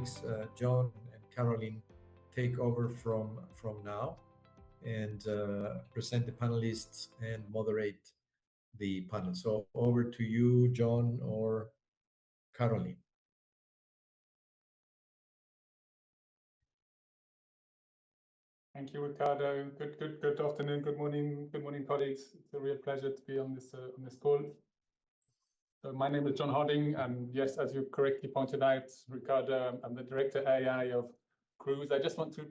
colleagues John and Caroline take over from now and present the panelists and moderate the panel. So over to you, John or Caroline. Thank you, Ricardo. Good afternoon, good morning, colleagues. It's a real pleasure to be on this call. So my name is John Harding, and yes, as you correctly pointed out, Ricardo, I'm the Director AI of Cruise. I just want to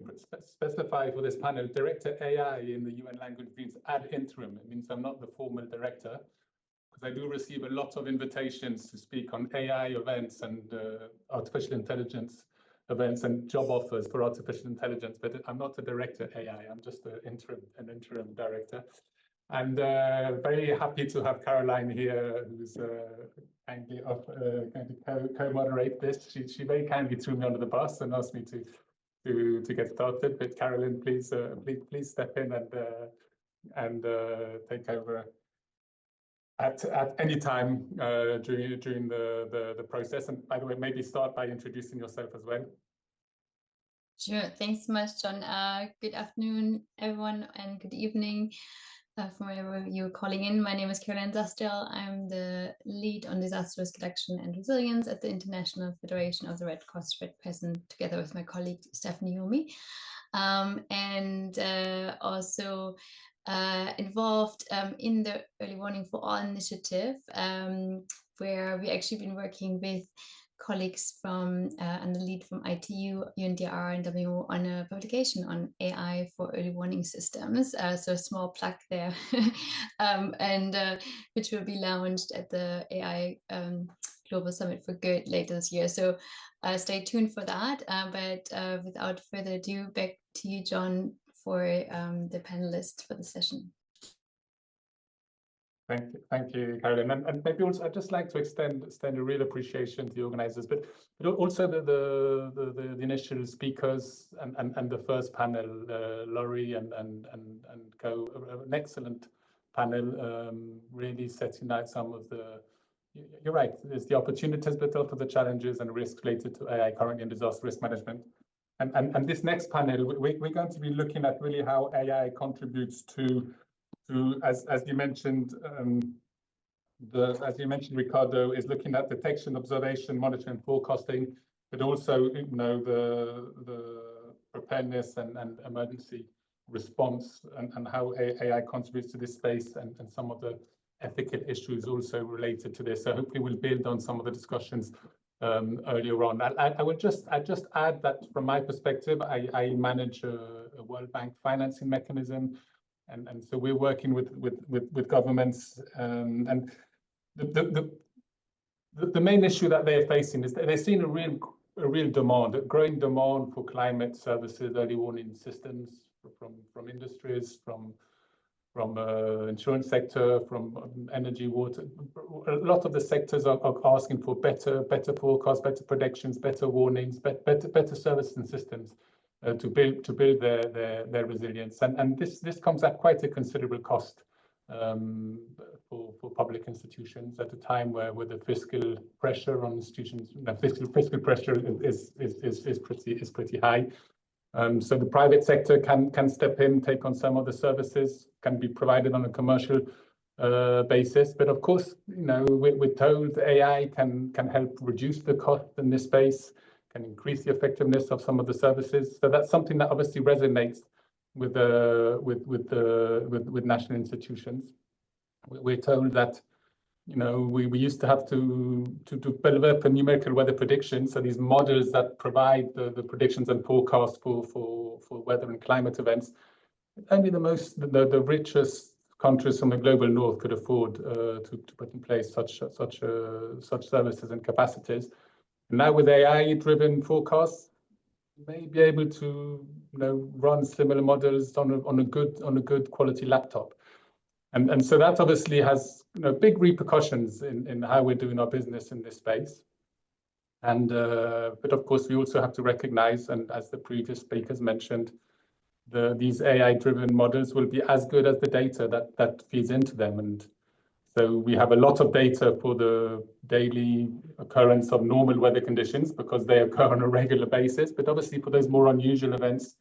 specify for this panel, Director AI in the UN language means ad interim. It means I'm not the formal director, because I do receive a lot of invitations to speak on AI events and artificial intelligence events and job offers for artificial intelligence, but I'm not a director AI, I'm just an interim director. And very happy to have Caroline here, who's kindly going to co-moderate this. She very kindly threw me under the bus and asked me to get started. But Caroline, please step in and take over at any time during the process. And by the way, maybe start by introducing yourself as well. Sure. Thanks so much, John. Good afternoon, everyone, and good evening from wherever you're calling in. My name is Caroline Zastel. I'm the lead on disaster risk reduction and resilience at the International Federation of the Red Cross Red Crescent, together with my colleague Stephanie Yomi, and also involved in the Early Warning for All initiative, where we actually been working with colleagues from and the lead from ITU, UNDR, and WHO on a publication on AI for early warning systems. So a small plug there, and which will be launched at the AI Global Summit for Good later this year. So stay tuned for that. But without further ado, back to you, John, for the panelists for the session. Thank you, Caroline. And maybe also I'd just like to extend a real appreciation to the organizers, but also the initial speakers and the first panel, Laurie and co, an excellent panel, really setting out some of the. You're right. There's the opportunities, but also the challenges and risks related to AI currently in disaster risk management. And this next panel, we're going to be looking at really how AI contributes to as you mentioned, Ricardo, is looking at detection, observation, monitoring, forecasting, but also, the preparedness and emergency response, and how AI contributes to this space, and some of the ethical issues also related to this. So hopefully we'll build on some of the discussions earlier on. I just add that from my perspective, I manage a World Bank financing mechanism. And so we're working with governments, and the main issue that they're facing is that they're seeing a real demand, a growing demand for climate services, early warning systems from industries, from insurance sector, from energy, water. A lot of the sectors are asking for better forecasts, better predictions, better warnings, better services and systems. To build their resilience, and this comes at quite a considerable cost for public institutions at a time where the fiscal pressure on institutions, fiscal pressure is pretty high. So the private sector can step in, take on some of the services, can be provided on a commercial basis, but of course, we're told AI can help reduce the cost in this space, can increase the effectiveness of some of the services. So that's something that obviously resonates with national institutions. We're told that we used to have to develop a numerical weather prediction. So these models that provide the predictions and forecasts for weather and climate events, only the richest countries from the global north could afford to put in place such services and capacities. Now with AI-driven forecasts, you may be able to run similar models on a good quality laptop, and so that obviously has big repercussions in how we're doing our business in this space. And but of course we also have to recognize, and as the previous speakers mentioned, these AI-driven models will be as good as the data that feeds into them. And So we have a lot of data for the daily occurrence of normal weather conditions because they occur on a regular basis. But obviously for those more unusual events,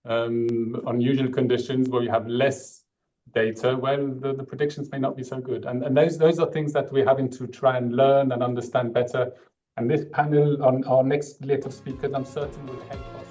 unusual conditions where you have less data, well, the predictions may not be so good. And those are things that we're having to try and learn and understand better. And this panel on our next slate of speakers, I'm certain will help us.